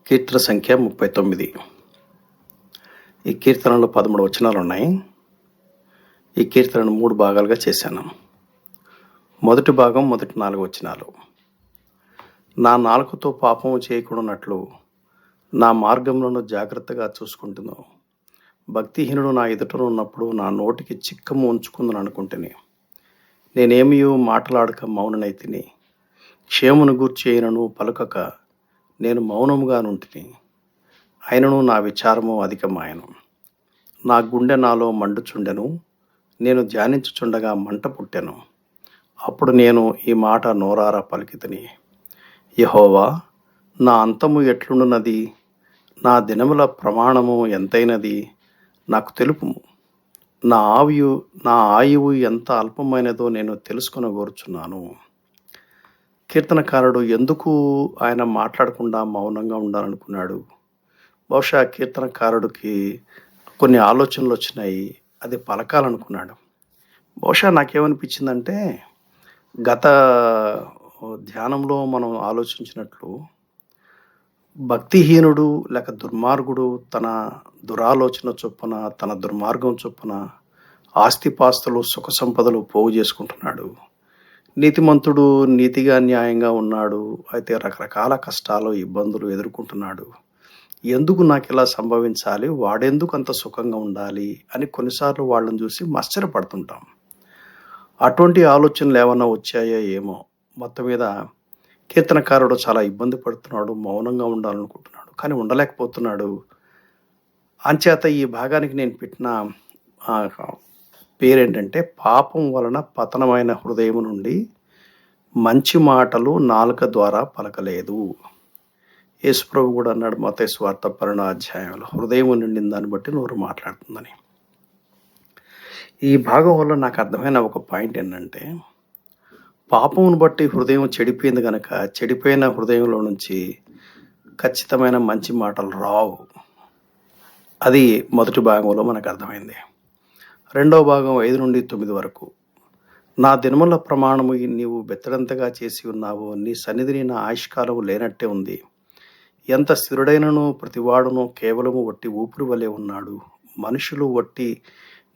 కీర్తన సంఖ్య 39. ఈ కీర్తనలో 13 వచనాలు ఉన్నాయి. ఈ కీర్తనను 3 భాగాలుగా చేశాను. మొదటి భాగం మొదటి 4 వచనాలు. నా నాలుకతో పాపము చేయకుండానట్లు నా మార్గములను జాగ్రత్తగా చూసుకుంటున్నావు. భక్తిహీనుడు నా ఎదుటను ఉన్నప్పుడు నా నోటికి చిక్కము ఉంచుకుందని అనుకుంటుని. నేనేమియూ మాటలాడక మౌననైతిని. క్షేమును గూర్చి అయినను పలుకక నేను మౌనముగా నుంటిని. అయినను నా విచారము అధికమాయను. నా గుండె నాలో మండుచుండెను. నేను ధ్యానించుచుండగా మంట పుట్టెను. అప్పుడు నేను ఈ మాట నోరారా పలికితిని. యెహోవా, నా అంతము ఎట్లుండునది? నా దినముల ప్రమాణము ఎంతైనది నాకు తెలుపుము. నా ఆయువు ఎంత అల్పమైనదో నేను తెలుసుకొనగోరుచున్నాను. కీర్తనకారుడు ఎందుకు ఆయన మాట్లాడకుండా మౌనంగా ఉండాలనుకున్నాడు? బహుశా కీర్తనకారుడికి కొన్ని ఆలోచనలు వచ్చినాయి, అది పలకాలనుకున్నాడు. బహుశా నాకేమనిపించిందంటే, గత ధ్యానంలో మనం ఆలోచించినట్లు భక్తిహీనుడు లేక దుర్మార్గుడు తన దురాలోచన చొప్పున, తన దుర్మార్గం చొప్పున ఆస్తిపాస్తులు సుఖ సంపదలు పోగు చేసుకుంటున్నాడు. నీతిమంతుడు నీతిగా న్యాయంగా ఉన్నాడు, అయితే రకరకాల కష్టాలు ఇబ్బందులు ఎదుర్కొంటున్నాడు. ఎందుకు నాకు ఇలా సంభవించాలి, వాడెందుకు అంత సుఖంగా ఉండాలి అని కొన్నిసార్లు వాళ్ళని చూసి ఆశ్చర్యపడుతుంటాం. అటువంటి ఆలోచనలు ఏమన్నా వచ్చాయో ఏమో. మొత్తం మీద కీర్తనకారుడు చాలా ఇబ్బంది పడుతున్నాడు, మౌనంగా ఉండాలనుకుంటున్నాడు, కానీ ఉండలేకపోతున్నాడు. అంచేత ఈ భాగానికి నేను పెట్టిన పేరేంటంటే, పాపం వలన పతనమైన హృదయం నుండి మంచి మాటలు నాలుక ద్వారా పలకలేదు. యేసుప్రభు కూడా అన్నాడు మత్తయి సువార్త 12వ అధ్యాయంలో, హృదయం నిండిన దాన్ని బట్టి నోరు మాట్లాడుతుందని. ఈ భాగం వల్ల నాకు అర్థమైన ఒక పాయింట్ ఏంటంటే, పాపమును బట్టి హృదయం చెడిపోయింది కనుక చెడిపోయిన హృదయంలో నుంచి ఖచ్చితమైన మంచి మాటలు రావు. అది మొదటి భాగంలో మనకు అర్థమైంది. రెండవ భాగం 5 నుండి 9 వరకు. నా దినముల ప్రమాణము నీవు బెత్తడంతగా చేసి ఉన్నావు. నీ సన్నిధిని నా ఆయుష్కాలము లేనట్టే ఉంది. ఎంత స్థిరుడైనను ప్రతివాడును కేవలము వట్టి ఊపిరి వలె ఉన్నాడు. మనుషులు వట్టి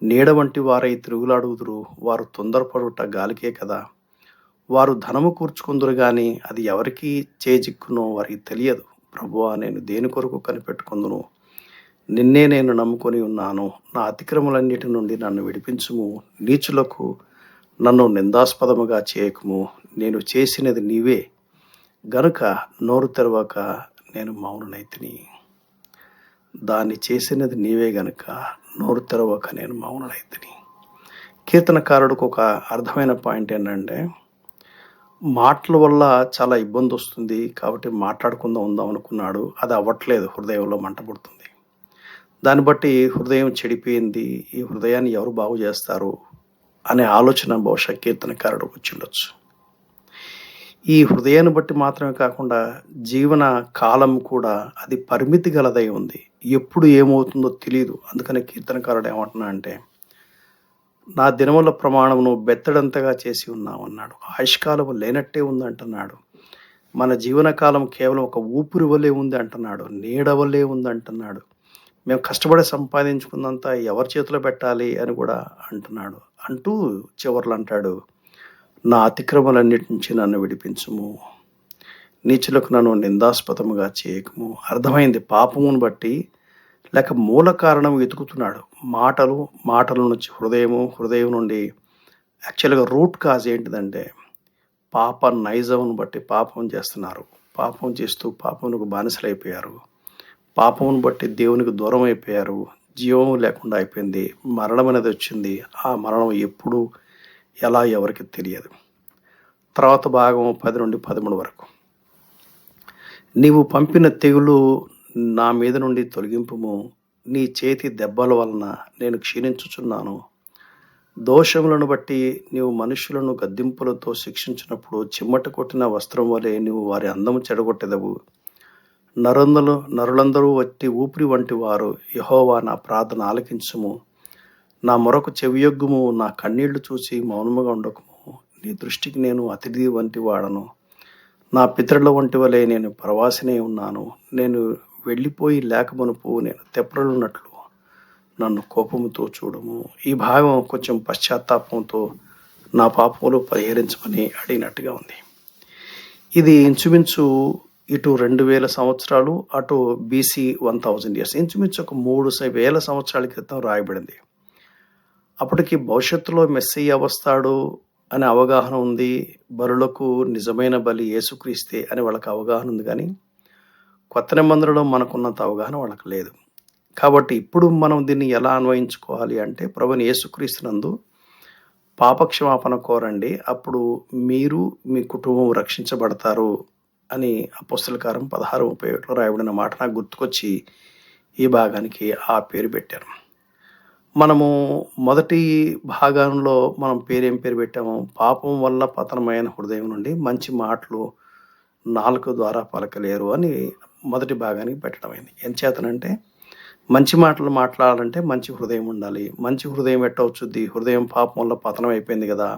నీడ వంటి వారై తిరుగులాడుదురు. వారు తొందరపడుట గాలికే కదా. వారు ధనము కూర్చుకుందురు గాని అది ఎవరికి చేజిక్కునో వారికి తెలియదు. ప్రభువా, నేను దేని కొరకు కనిపెట్టుకుందును? నిన్నే నేను నమ్ముకొని ఉన్నాను. నా అతిక్రమలన్నిటి నుండి నన్ను విడిపించుము. నీచులకు నన్ను నిందాస్పదముగా చేయకుము. నేను చేసినది నీవే గనుక నోరు తెరవక నేను మౌననైతిని. దాన్ని చేసినది నీవే గనుక నోరు తెరవక నేను మౌననైతిని. కీర్తనకారుడికి ఒక అర్థమైన పాయింట్ ఏంటంటే, మాటల వల్ల చాలా ఇబ్బంది వస్తుంది కాబట్టి ఉందాం అనుకున్నాడు. అది అవ్వట్లేదు, హృదయంలో మంట పుడుతుంది. దాన్ని బట్టి హృదయం చెడిపోయింది, ఈ హృదయాన్ని ఎవరు బాగు చేస్తారు అనే ఆలోచన బహుశా కీర్తనకారుడికి వచ్చి ఉండొచ్చు. ఈ హృదయాన్ని బట్టి మాత్రమే కాకుండా జీవన కాలం కూడా అది పరిమితి గలదై ఉంది. ఎప్పుడు ఏమవుతుందో తెలియదు. అందుకని కీర్తనకారుడు ఏమంటున్నా అంటే, నా దినముల ప్రమాణమును బెత్తడంతగా చేసి ఉన్నామన్నాడు. ఆయుష్కాలం లేనట్టే ఉంది అంటున్నాడు. మన జీవనకాలం కేవలం ఒక ఊపిరి వలె ఉంది అంటున్నాడు, నీడ వలె ఉంది అంటున్నాడు. మేము కష్టపడి సంపాదించుకున్నంత ఎవరి చేతిలో పెట్టాలి అని కూడా అంటున్నాడు. అంటూ చివర్లు అంటాడు, నా అతిక్రమలన్నిటి నుంచి నన్ను విడిపించుము. నీచులకు నన్ను నిందాస్పదముగా చేయకము. అర్థమైంది, పాపమును బట్టి లేక మూల కారణం వెతుకుతున్నాడు. మాటల నుంచి హృదయం నుండి యాక్చువల్గా రూట్ కాజ్ ఏంటిదంటే, పాప నైజమును బట్టి పాపం చేస్తున్నారు. పాపం చేస్తూ పాపమునకు బానిసలైపోయారు. పాపమును బట్టి దేవునికి దూరం అయిపోయారు. జీవం లేకుండా అయిపోయింది. మరణం అనేది వచ్చింది. ఆ మరణం ఎప్పుడు ఎలా ఎవరికి తెలియదు. తర్వాత భాగం 10 నుండి 13 వరకు. నీవు పంపిన తెగులు నా మీద నుండి తొలగింపుము. నీ చేతి దెబ్బల వలన నేను క్షీణించుచున్నాను. దోషములను బట్టి నీవు మనుషులను గద్దింపులతో శిక్షించినప్పుడు చిమ్మట కొట్టిన వస్త్రం వలె నీవు వారి అందము చెడగొట్టెదవు. నరులందరూ వట్టి ఊపిరి వంటి వారు. యెహోవా, నా ప్రార్థన ఆలకించుము. నా మొరకు చెవియొగ్గుము. నా కన్నీళ్లు చూసి మౌనముగా ఉండకుము. నీ దృష్టికి నేను అతిథి వంటి వాడను. నా పితరుల వంటి వలె నేను ప్రవాసినే ఉన్నాను. నేను వెళ్ళిపోయి లేకమునుపు నేను తెప్పలున్నట్లు నన్ను కోపముతో చూడుము. ఈ భాగం కొంచెం పశ్చాత్తాపంతో నా పాపములు పరిహరించమని అడిగినట్టుగా ఉంది. ఇది ఇంచుమించు ఇటు 2000 సంవత్సరాలు, అటు బీసీ 1000 ఇయర్స్, ఇంచుమించు ఒక 3000 సంవత్సరాల క్రితం రాయబడింది. అప్పటికి భవిష్యత్తులో మెస్సీయ వస్తాడు అనే అవగాహన ఉంది. బలులకు నిజమైన బలి యేసుక్రీస్తే అని వాళ్ళకి అవగాహన ఉంది. కానీ కొత్త నిబంధనలో మనకున్నంత అవగాహన వాళ్ళకి లేదు. కాబట్టి ఇప్పుడు మనం దీన్ని ఎలా అన్వయించుకోవాలి అంటే, ప్రభువైన యేసుక్రీస్తునందు పాపక్షమాపణ కోరండి, అప్పుడు మీరు మీ కుటుంబం రక్షించబడతారు అని అపోస్తల కార్యం 16:31లో రాయబడిన మాట నాకు గుర్తుకొచ్చి ఈ భాగానికి ఆ పేరు పెట్టాను. మనము మొదటి భాగంలో మనం ఏం పేరు పెట్టాము? పాపం వల్ల పతనమైన హృదయం నుండి మంచి మాటలు నాలుక ద్వారా పలకలేరు అని మొదటి భాగానికి పెట్టడమైంది. ఎంచేతనంటే, మంచి మాటలు మాట్లాడాలంటే మంచి హృదయం ఉండాలి. మంచి హృదయం ఎట్టవచ్చుద్ది? హృదయం పాపం వల్ల పతనం అయిపోయింది కదా.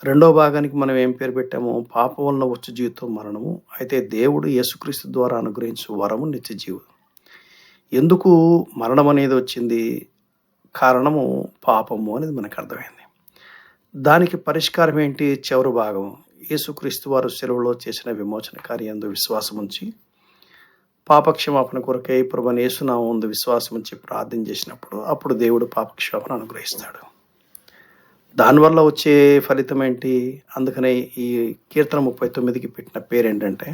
రెండో భాగానికి మనం ఏం పేరు పెట్టాము? పాపం వల్ల వచ్చు జీవితం మరణము, అయితే దేవుడు యేసుక్రీస్తు ద్వారా అనుగ్రహించు వరము నిత్య జీవం. ఎందుకు మరణం అనేది వచ్చింది? కారణము పాపము అనేది మనకు అర్థమైంది. దానికి పరిష్కారం ఏంటి? చివరి భాగం, యేసుక్రీస్తు వారు సెలవులో చేసిన విమోచన కార్యందు విశ్వాసం ఉంచి పాపక్షమాపణ కొరకై ప్రభువైన యేసు నామమునందు విశ్వాసం ఉంచి ప్రార్థన చేసినప్పుడు అప్పుడు దేవుడు పాపక్షమాపణ అనుగ్రహిస్తాడు. దానివల్ల వచ్చే ఫలితం ఏంటి? అందుకనే ఈ కీర్తన 39కి పెట్టిన పేరేంటంటే,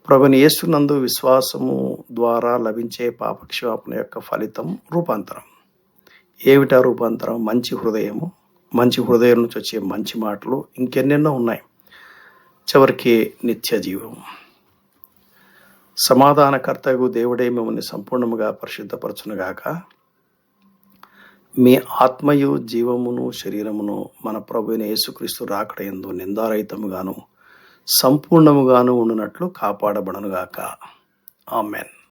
ప్రభువైన యేసు నందు విశ్వాసము ద్వారా లభించే పాపక్షమాపణ యొక్క ఫలితం రూపాంతరం. ఏమిటా రూపాంతరం? మంచి హృదయము, మంచి హృదయం నుంచి వచ్చే మంచి మాటలు, ఇంకెన్నెన్నో ఉన్నాయి. చివరికి నిత్య జీవం. సమాధానకర్తగు దేవుడే మిమ్మల్ని సంపూర్ణముగా పరిశుద్ధపరచునుగాక. మీ ఆత్మయు జీవమును శరీరమును మన ప్రభువైన యేసుక్రీస్తు రాకడ యందు నిందారహితముగాను సంపూర్ణముగాను ఉండునట్లు కాపాడబడునుగాక. ఆమేన్.